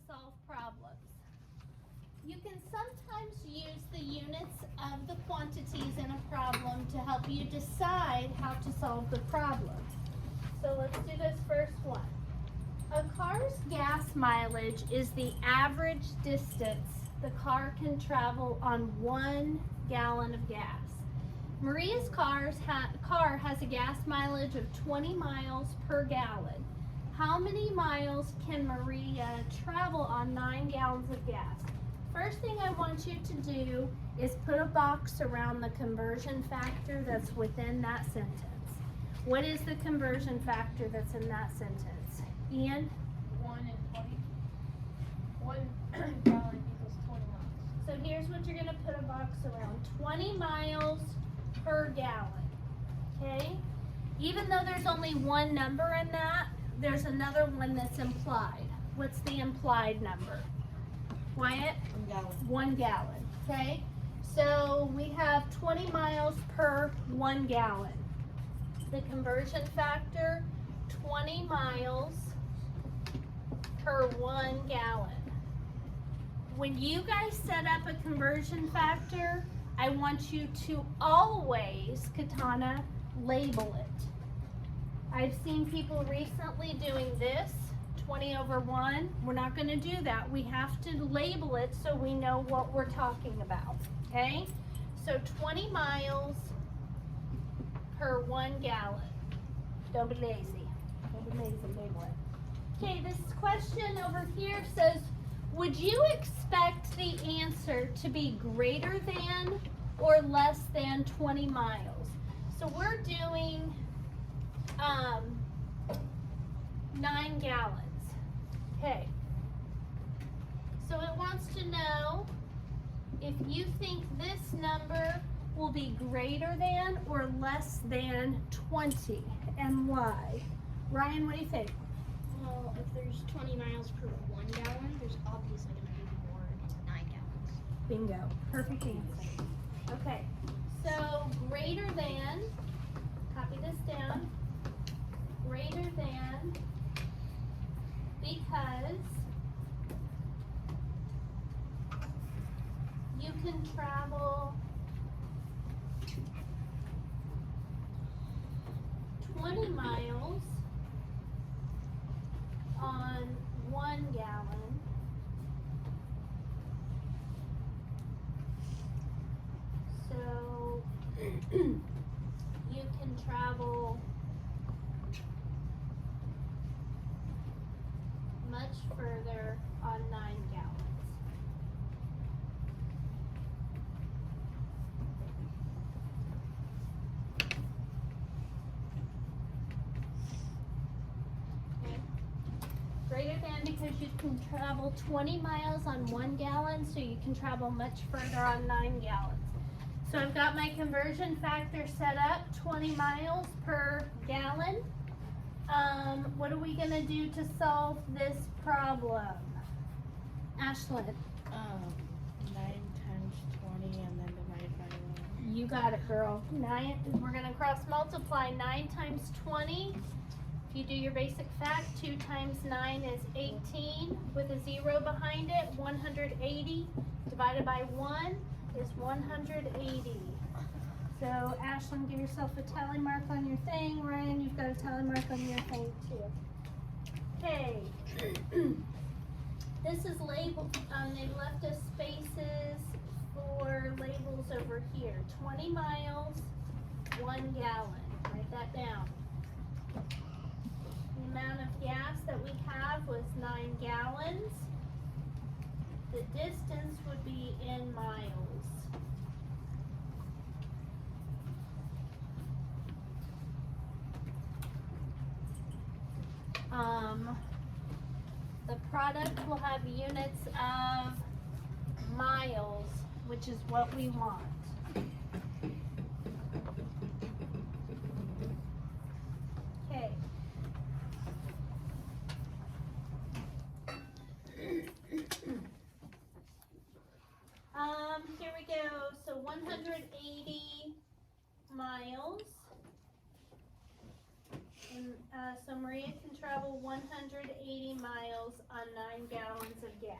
solve problems. You can sometimes use the units of the quantities in a problem to help you decide how to solve the problem. So let's do this first one. A car's gas mileage is the average distance the car can travel on 1 gallon of gas. Maria's car has a gas mileage of 20 miles per gallon. How many miles can Maria travel on 9 gallons of gas? First thing I want you to do is put a box around the conversion factor that's within that sentence. What is the conversion factor that's in that sentence? Ian? 1 and 20. 1 gallon equals 20 miles. So here's what you're going to put a box around. 20 miles per gallon. Okay? Even though there's only one number in that, there's another one that's implied. What's the implied number? Wyatt? 1 gallon. 1 gallon. Okay? So we have 20 miles per 1 gallon. The conversion factor, 20 miles per 1 gallon. When you guys set up a conversion factor, I want you to always, Katana, label it. I've seen people recently doing this, 20 over 1. We're not going to do that. We have to label it so we know what we're talking about, okay? So 20 miles per 1 gallon. Don't be lazy. Don't be lazy, label it. Okay, this question over here says, would you expect the answer to be greater than or less than 20 miles? So we're doing 9 gallons. Okay. So it wants to know if you think this number will be greater than or less than 20 and why. Ryan, what do you think? Well, if there's 20 miles per 1 gallon, there's obviously going to be more into 9 gallons. Bingo. Perfect answer. Okay. So greater than, copy this down, greater than, because you can travel 20 miles on 1 gallon. So you can travel much further on 9 gallons. Okay. Greater than because you can travel 20 miles on 1 gallon, so you can travel much further on 9 gallons. So I've got my conversion factor set up, 20 miles per gallon. What are we gonna do to solve this problem? Ashlyn, 9 times 20 and then divide by 1. you got it, girl. 9, we're gonna cross multiply 9 times 20. If you do your basic fact, 2 times 9 is 18 with a 0 behind it. 180 divided by 1 is 180. So Ashlyn, give yourself a tally mark on your thing. Ryan, you've got a tally mark on your thing too. Okay. This is labeled, they've left us spaces for labels over here. 20 miles, 1 gallon. Write that down. The amount of gas that we have was 9 gallons. The distance would be in miles. The product will have units of miles, which is what we want. Okay. Here we go. So 180 miles. And So Maria can travel 180 miles on 9 gallons of gas.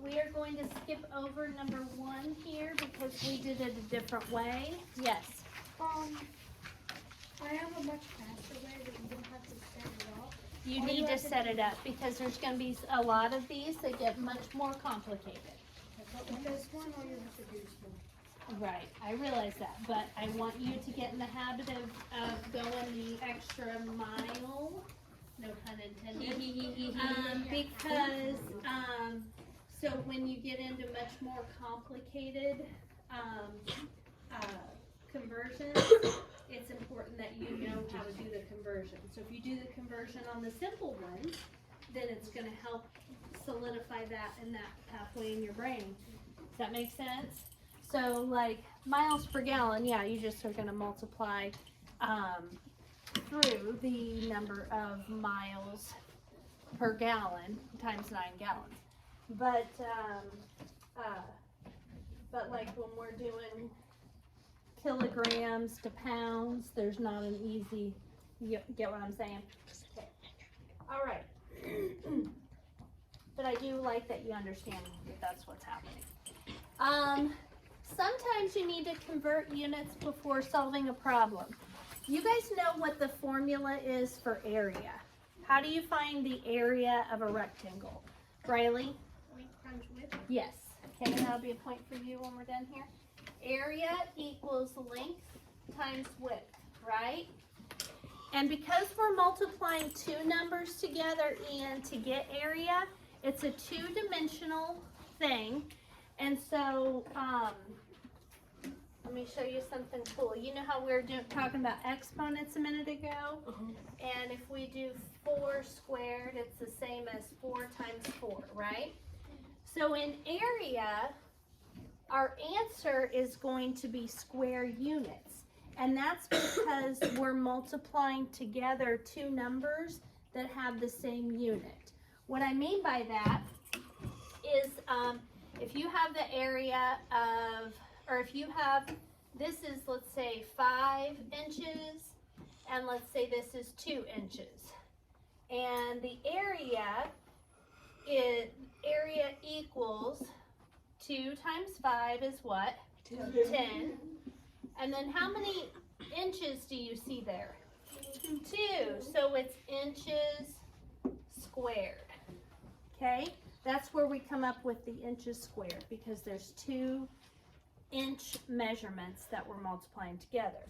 We are going to skip over number 1 here because we did it a different way. Yes. I have a much faster way that you don't have to set it up. You Or need you to have to set it up because there's going to be a lot of these that get much more complicated. This one, all you have to do is one. Right, I realize that, but I want you to get in the habit of going the extra mile, no pun intended, because, so when you get into much more complicated, conversions, it's important that you know how to do the conversion. So if you do the conversion on the simple ones, then it's gonna help solidify that in that pathway in your brain. Does that make sense? So like miles per gallon, yeah, you just are gonna multiply through the number of miles per gallon times 9 gallons. But like when we're doing kilograms to pounds, there's not an easy, you get what I'm saying? Okay. All right. But I do like that you understand that that's what's happening. Sometimes you need to convert units before solving a problem. You guys know what the formula is for area. How do you find the area of a rectangle? Riley? Length times width. Yes. Okay, that'll be a point for you when we're done here. Area equals length times width, right? And because we're multiplying 2 numbers together and to get area, it's a 2-dimensional thing. And so, let me show you something cool. You know how we were talking about exponents a minute ago? And if we do 4 squared, it's the same as 4 times 4, right? So in area, our answer is going to be square units. And that's because we're multiplying together 2 numbers that have the same unit. What I mean by that is if you have the area of, or if you have, this is, let's say 5 inches, and let's say this is 2 inches. And the area equals 2 times 5 is what? 10. And then how many inches do you see there? 2. So it's inches squared. Okay? That's where we come up with the inches squared, because there's 2 inch measurements that we're multiplying together.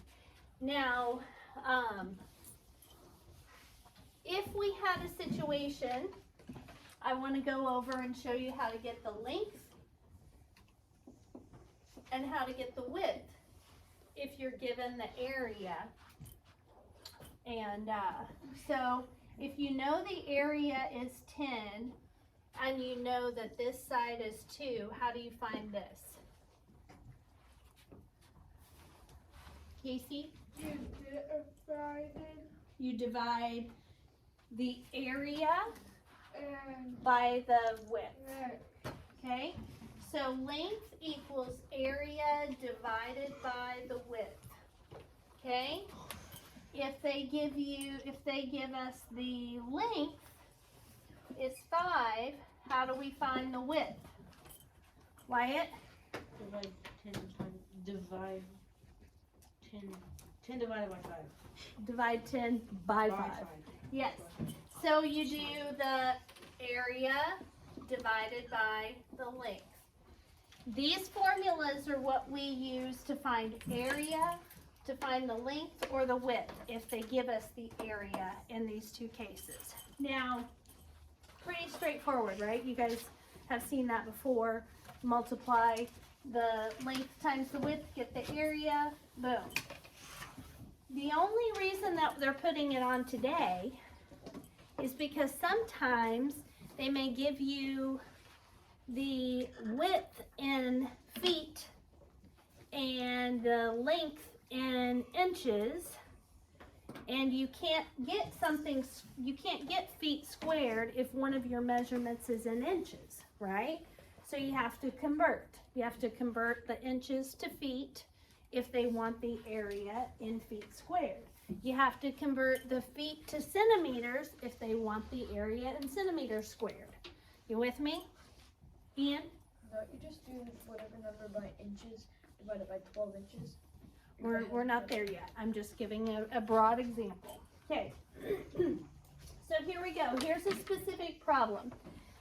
Now, if we had a situation, I want to go over and show you how to get the length and how to get the width if you're given the area. And so if you know the area is 10 and you know that this side is 2, how do you find this? Casey? You divide the area by the width. Okay? So length equals area divided by the width. Okay? If they give us the length is 5, how do we find the width? Wyatt? Divide 10 divided by 5. Divide 10 by 5. Yes. So you do the area divided by the length. These formulas are what we use to find area, to find the length or the width if they give us the area in these 2 cases. Now, pretty straightforward, right? You guys have seen that before. Multiply the length times the width, get the area, boom. The only reason that they're putting it on today is because sometimes they may give you the width in feet and the length in inches, and you can't get feet squared if one of your measurements is in inches, right? So you have to convert. You have to convert the inches to feet if they want the area in feet squared. You have to convert the feet to centimeters if they want the area in centimeters squared. You with me, Ian? No, you just do whatever number by inches divided by 12 inches. We're not there yet. I'm just giving a broad example. Okay. So here we go. Here's a specific problem.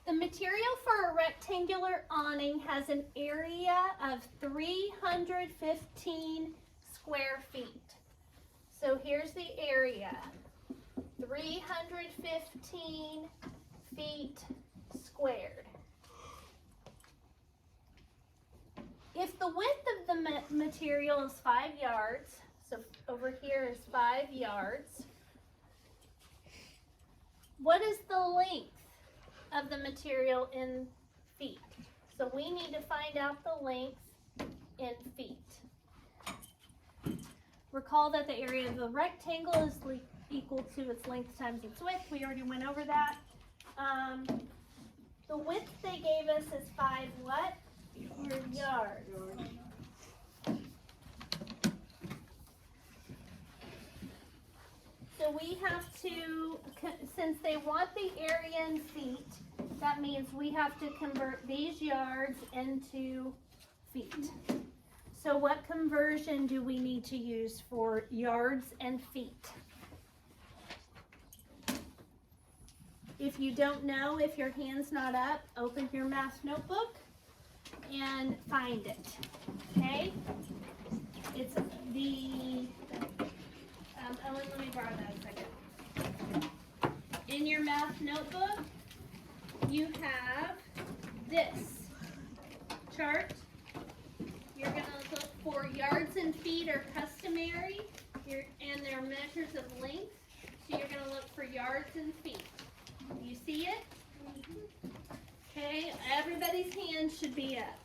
The material for a rectangular awning has an area of 315 square feet. So here's the area. 315 feet squared. If the width of the material is 5 yards, so over here is 5 yards, what is the length of the material in feet? So we need to find out the length in feet. Recall that the area of the rectangle is equal to its length times its width. We already went over that. The width they gave us is 5 what? Yards. So we have to, since they want the area in feet, that means we have to convert these yards into feet. So what conversion do we need to use for yards and feet? If you don't know, if your hand's not up, open your math notebook and find it, okay? It's the, Ellen, let me borrow that a second. In your math notebook, you have this chart. You're gonna look for yards and feet are customary, and they're measures of length. So you're gonna look for yards and feet. You see it? Okay, everybody's hand should be up.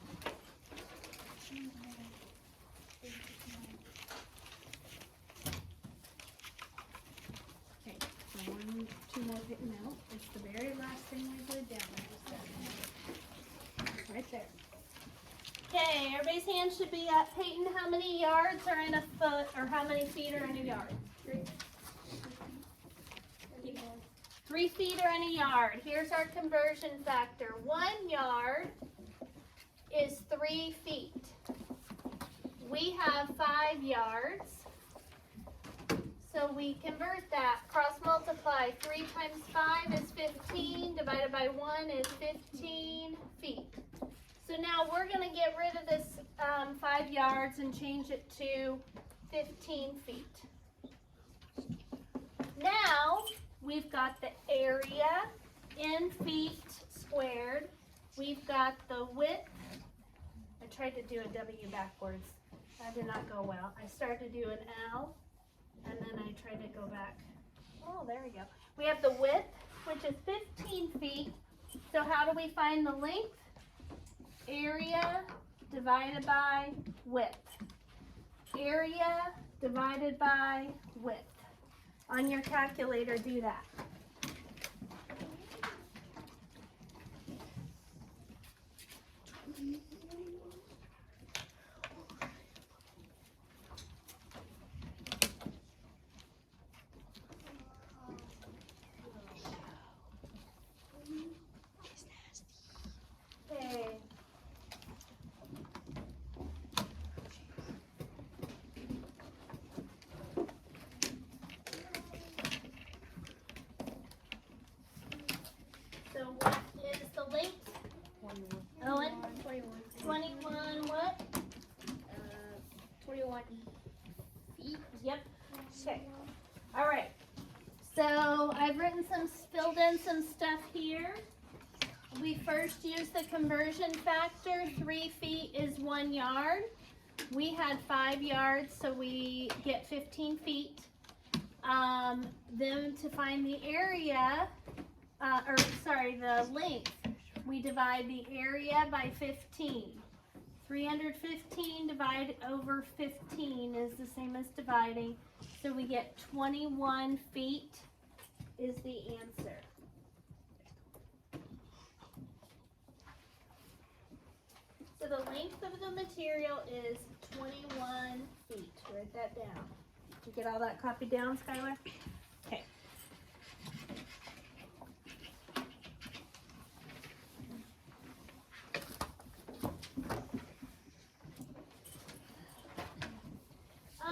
Okay, so 1, 2 more, no, it's the very last thing I did down there. Right there. Okay, everybody's hand should be up. Peyton, how many yards are in a foot, or how many feet are in a yard? 3 feet are in a yard. Here's our conversion factor. 1 yard is 3 feet. We have 5 yards. So we convert that, cross multiply. 3 times 5 is 15, divided by 1 is 15 feet. So now we're gonna get rid of this 5 yards and change it to 15 feet. Now, we've got the area in feet squared. We've got the width. I tried to do a W backwards. That did not go well. I started to do an L, and then I tried to go back. Oh, there we go. We have the width, which is 15 feet. So how do we find the length? Area divided by width. Area divided by width. On your calculator, do that. Okay. So what is the length? 21. Owen? 21. 21 what? 21 Feet? Yep. Okay. All right. So I've written filled in some stuff here. We first use the conversion factor. 3 feet is 1 yard. We had 5 yards, so we get 15 feet. Then to find the area, the length, we divide the area by 15. 315 divided over 15 is the same as dividing. So we get 21 feet is the answer. the length of the material is 21 feet. Write that down. Did you get all that copied down, Skylar? Okay.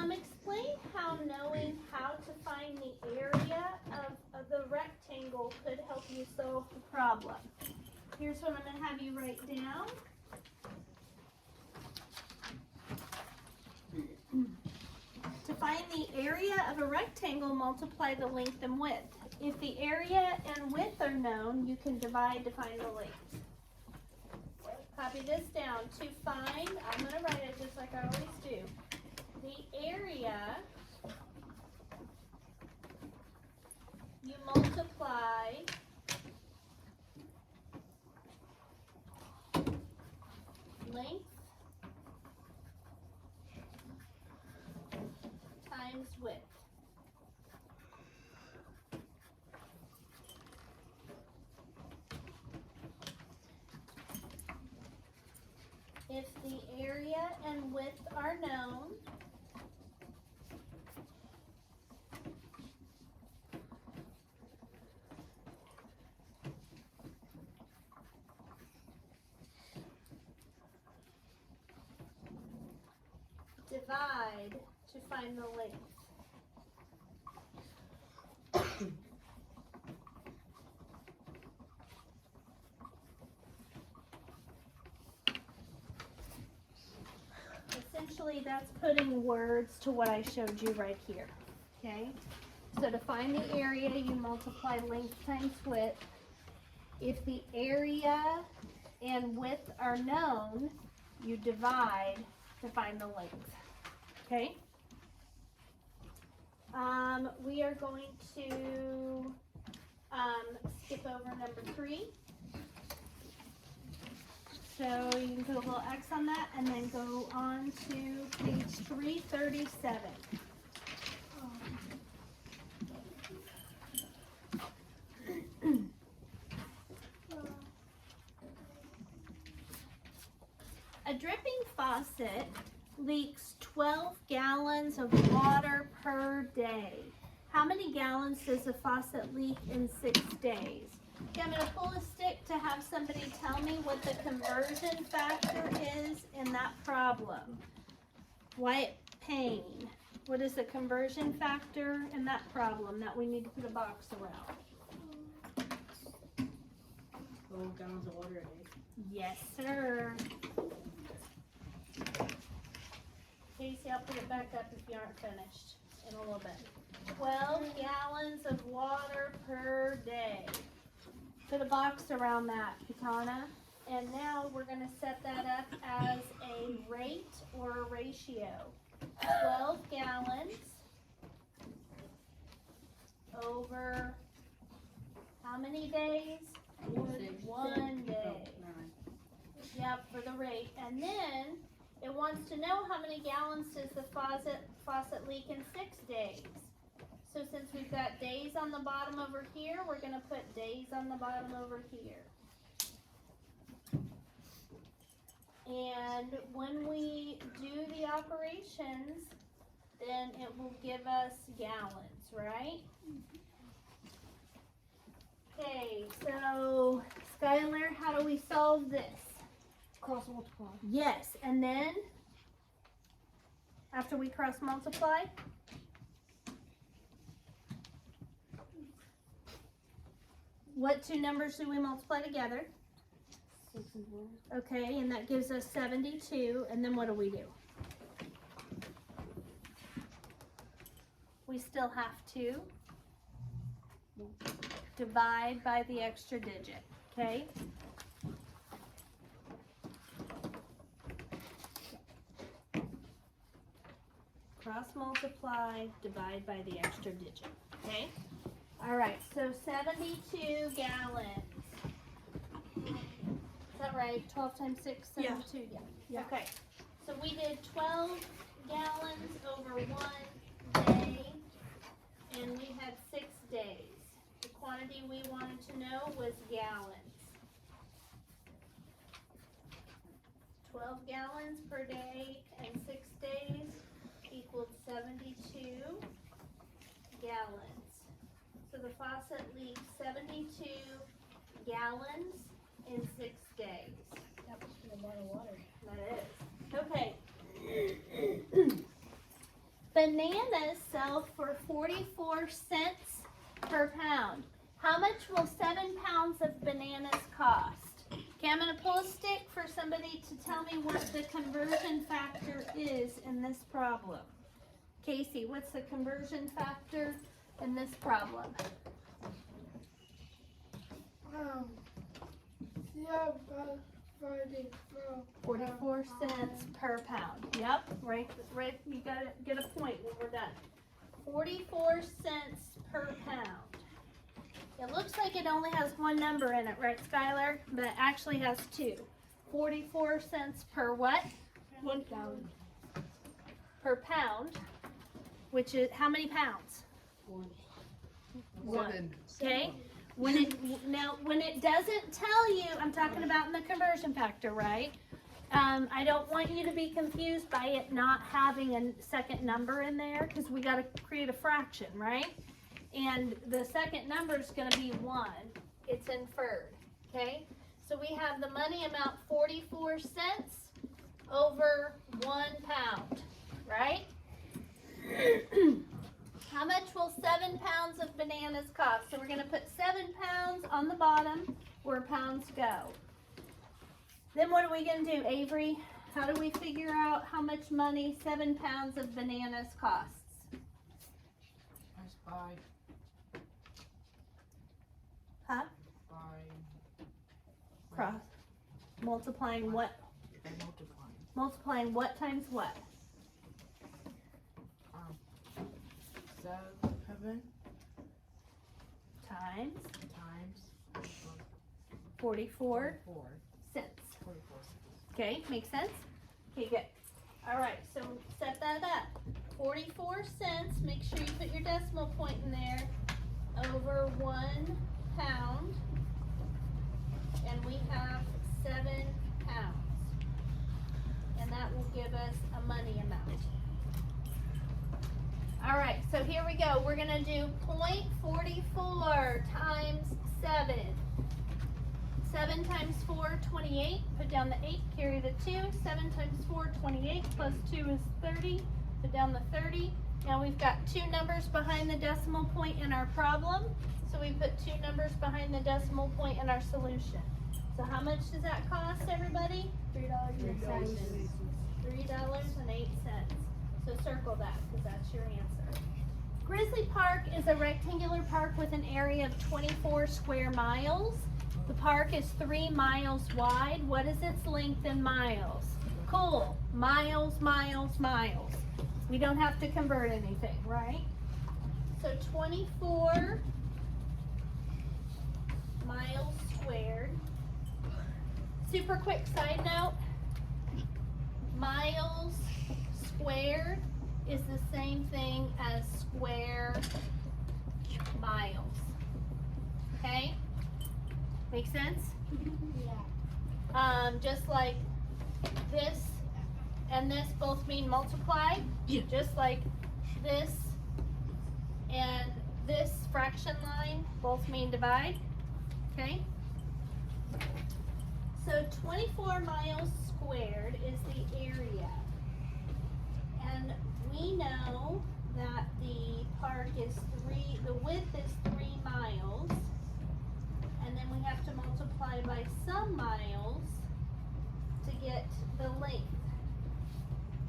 Explain how knowing how to find the area of the rectangle could help you solve the problem. Here's what I'm going to have you write down. To find the area of a rectangle, multiply the length and width. If the area and width are known, you can divide to find the length. Copy this down. To find, I'm going to write it just like I always do. The area, you multiply length times width. If the area and width are known, divide to find the length. Essentially, that's putting words to what I showed you right here, okay? So to find the area, you multiply length times width. If the area and width are known, you divide to find the length, okay? We are going to skip over number 3. So you can put a little X on that and then go on to page 337. A dripping faucet leaks 12 gallons of water per day. How many gallons does a faucet leak in 6 days? Okay, I'm going to pull a stick to have somebody tell me what the conversion factor is in that problem. Wyatt Payne, what is the conversion factor in that problem that we need to put a box around? 12 gallons of water a day. Yes, sir. Casey, I'll put it back up if you aren't finished in a little bit. 12 gallons of water per day. Put a box around that, Katana. And now we're going to set that up as a rate or a ratio. 12 gallons over how many days? One day. Yep, for the rate. And then it wants to know how many gallons does the faucet leak in 6 days. So since we've got days on the bottom over here, we're going to put days on the bottom over here. And when we do the operations, then it will give us gallons, right? Okay, so Skylar, how do we solve this? Cross multiply. Yes, and then after we cross multiply, what 2 numbers do we multiply together? 6 and 4. Okay, and that gives us 72, and then what do? We still have to divide by the extra digit, okay? Cross multiply, divide by the extra digit, okay? All right, so 72 gallons. Is that right? 12 times 6, 72? Yeah. Okay, so we did 12 gallons over 1 day, and we had 6 days. The quantity we wanted to know was gallons. 12 gallons per day and 6 days equals 72 gallons. So the faucet leaks 72 gallons in 6 days. That must be a lot of water. That is. Okay. Bananas sell for 44 cents per pound. How much will 7 pounds of bananas cost? Okay, I'm gonna pull a stick for somebody to tell me what the conversion factor is in this problem. Casey, what's the conversion factor in this problem? Yeah, 44 cents per pound. Yep, right, you gotta get a point when we're done. 44 cents per pound. It looks like it only has one number in it, right, Skylar? But it actually has two. 44 cents per what? 1 gallon. Per pound, which is, how many pounds? One. Okay, when it doesn't tell you, I'm talking about in the conversion factor, right? I don't want you to be confused by it not having a second number in there, because we gotta create a fraction, right? And the second number is gonna be 1, it's inferred, okay? So we have the money amount 44 cents over 1 pound, right? How much will 7 pounds of bananas cost? So we're gonna put 7 pounds on the bottom where pounds go. Then what are we gonna do, Avery? How do we figure out how much money 7 pounds of bananas costs? By Huh? Cross. Multiplying what? multiplying. Multiplying what times what? 7 Times times 44 4. cents. 44 cents. Okay, makes sense? Okay, good. All right, so set that up. 44 cents, make sure you put your decimal point in there, over 1 pound, and we have 7 pounds. And that will give us a money amount. All right, so here we go. We're gonna do 0.44 times 7. 7 times 4, 28. Put down the 8, carry the 2. 7 times 4, 28, plus 2 is 30. Put down the 30. Now we've got 2 numbers behind the decimal point in our problem. So we put 2 numbers behind the decimal point in our solution. So how much does that cost, everybody? $3.08. $3.08. So circle that, because that's your answer. Grizzly Park is a rectangular park with an area of 24 square miles. The park is 3 miles wide. What is its length in miles? Cool. Miles, miles, miles. We don't have to convert anything, right? So 24 miles squared. Super quick side note. Miles squared is the same thing as square miles. Okay? Make sense? Yeah. Just like this and this both mean multiply. Yeah. Just like this and this fraction line both mean divide. Okay? So 24 miles squared is the area. And we know that the park is the width is 3 miles. And then we have to multiply by some miles to get the length.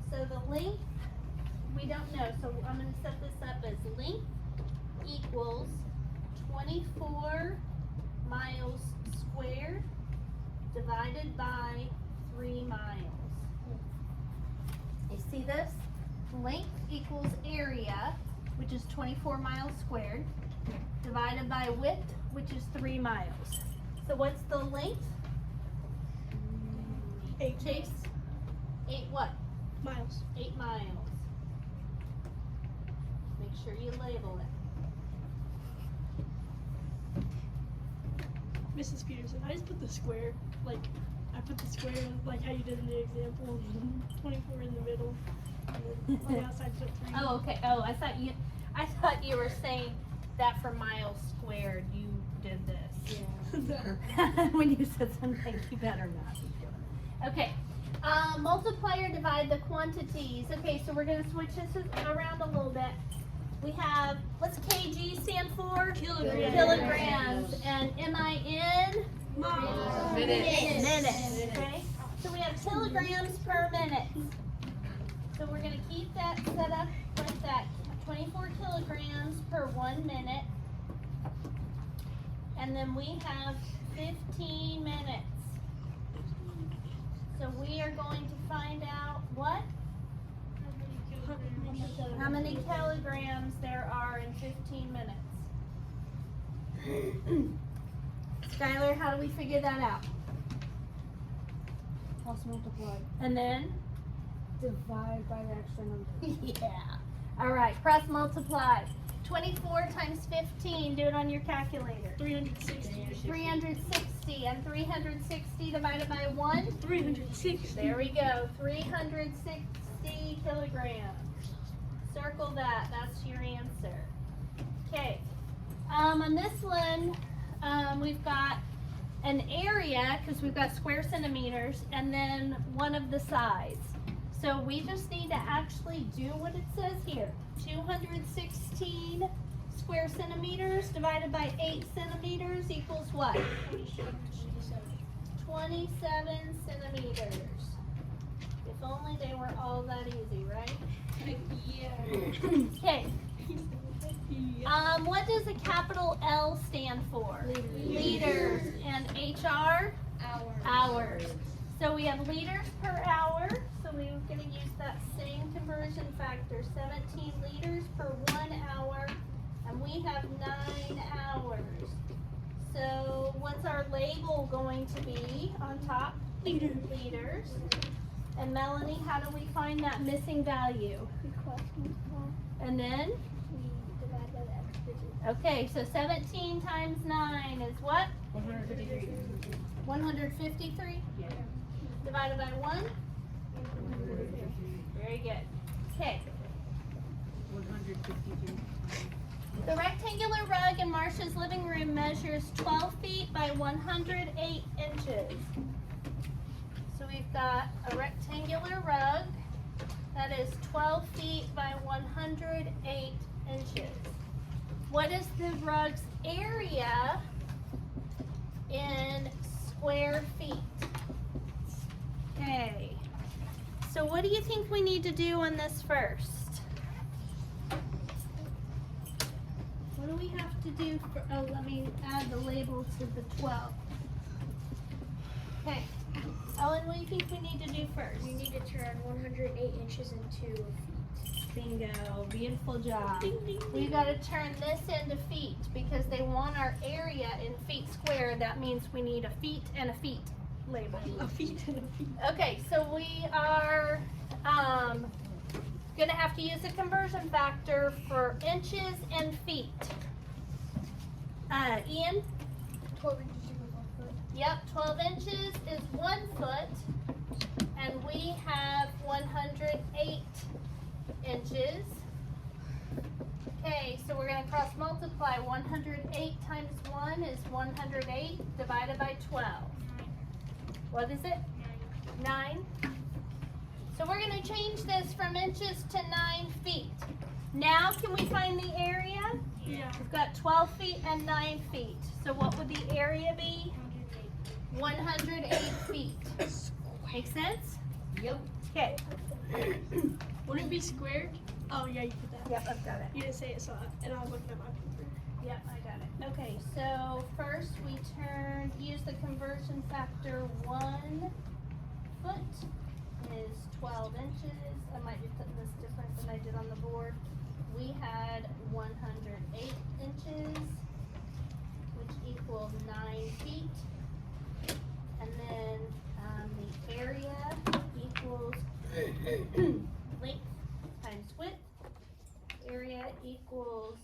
So the length, we don't know. So I'm going to set this up as length equals 24 miles squared divided by 3 miles. You see this? Length equals area, which is 24 miles squared, divided by width, which is 3 miles. So what's the length? 8 Chase? 8 what? miles. 8 miles. Make sure you label it. Mrs. Peterson, I just put the square, like, I put the square like how you did in the example. 24 in the middle. And then on the outside put 3. Oh, okay. Oh, I thought you were saying that for miles squared you did this. When you said something, you better not be doing it. Okay. Multiply or divide the quantities. Okay, so we're gonna switch this around a little bit. We have, what's kg stand for? Kilograms. Kilograms. And MIN? Minutes. Minutes. Okay. So we have kilograms per minute. So we're gonna keep that set up like that. 24 kilograms per 1 minute. And then we have 15 minutes. So we are going to find out what? How many kilograms there are in 15 minutes. Skylar, how do we figure that out? Plus multiply. And then? Divide by the extra number. Yeah. All right, cross multiply. 24 times 15, do it on your calculator. 360. 360, and 360 divided by 1? 360. There we go, 360 kilograms. Circle that, that's your answer. Okay, on this one, we've got an area, because we've got square centimeters, and then one of the sides. So we just need to actually do what it says here. 216 square centimeters divided by 8 centimeters equals what? 27 centimeters. If only they were all that easy, right? Okay. What does a capital L stand for? Liters. And HR? Hours. So we have liters per hour. So we're going to use that same conversion factor. 17 liters per 1 hour. And we have 9 hours. So what's our label going to be on top? Liters. And Melanie, how do we find that missing value? And then? Divide by the x digit. Okay, so 17 times 9 is what? 153. 153? Yeah. Divided by 1? Very good. Okay. 152. The rectangular rug in Marsha's living room measures 12 feet by 108 inches. So we've got a rectangular rug that is 12 feet by 108 inches. What is the rug's area in square feet? Okay. So what do you think we need to do on this first? What do we have to do for, oh, let me add the label to the 12. Okay. Ellen, what do you think we need to do first? We need to turn 108 inches into a feet. Bingo. Beautiful job. We got to turn this into feet because they want our area in feet squared. That means we need a feet and a feet label. A feet and a feet. Okay, so we are gonna have to use a conversion factor for inches and feet. Ian? 12 inches equals 1 foot. Yep, 12 inches is 1 foot, and we have 108 inches. Okay, so we're gonna cross multiply. 108 times 1 is 108 divided by 12. What is it? 9. So we're going to change this from inches to 9 feet. Now can we find the area? Yeah. We've got 12 feet and 9 feet. So what would the area be? 108 feet. Make sense? Yep. Okay. Would it be squared? Oh yeah, you put that. Yep, I've got it. You didn't say it, so and I was looking at my paper. Yep, I got it. Okay, so first we use the conversion factor. 1 foot is 12 inches. I might be putting this different than I did on the board. We had 108 inches, which equals 9 feet. And then the area equals length times width. Area equals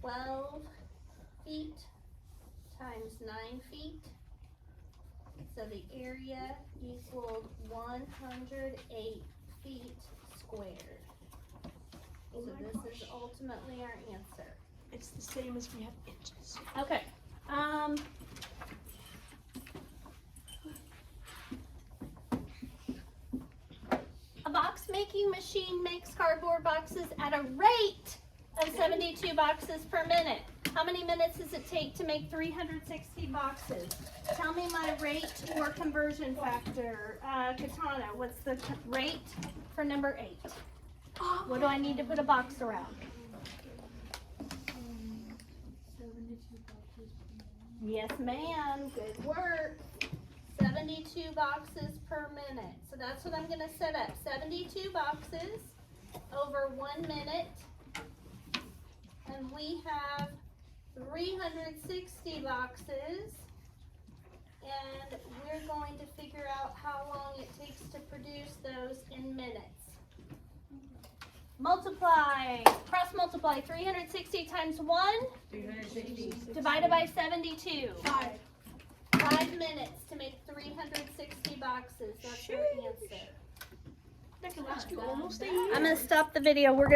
12 feet times 9 feet. So the area equaled 108 feet squared. So Oh my this gosh. is ultimately our answer. It's the same as we have inches. Okay. A box making machine makes cardboard boxes at a rate of 72 boxes per minute. How many minutes does it take to make 360 boxes? Tell me my rate or conversion factor. Katana, what's the rate for number 8? What do I need to put a box around? 72 boxes. Yes, ma'am. Good work. 72 boxes per minute. So that's what I'm going to set up. 72 boxes over 1 minute. And we have 360 boxes. And we're going to figure out how long it takes to produce those in minutes. Multiply, cross multiply 360 times 1 360. divided by 72. 5. 5 minutes to make 360 boxes. That's your answer. That can last you almost a year. I'm going to stop the video. We're going to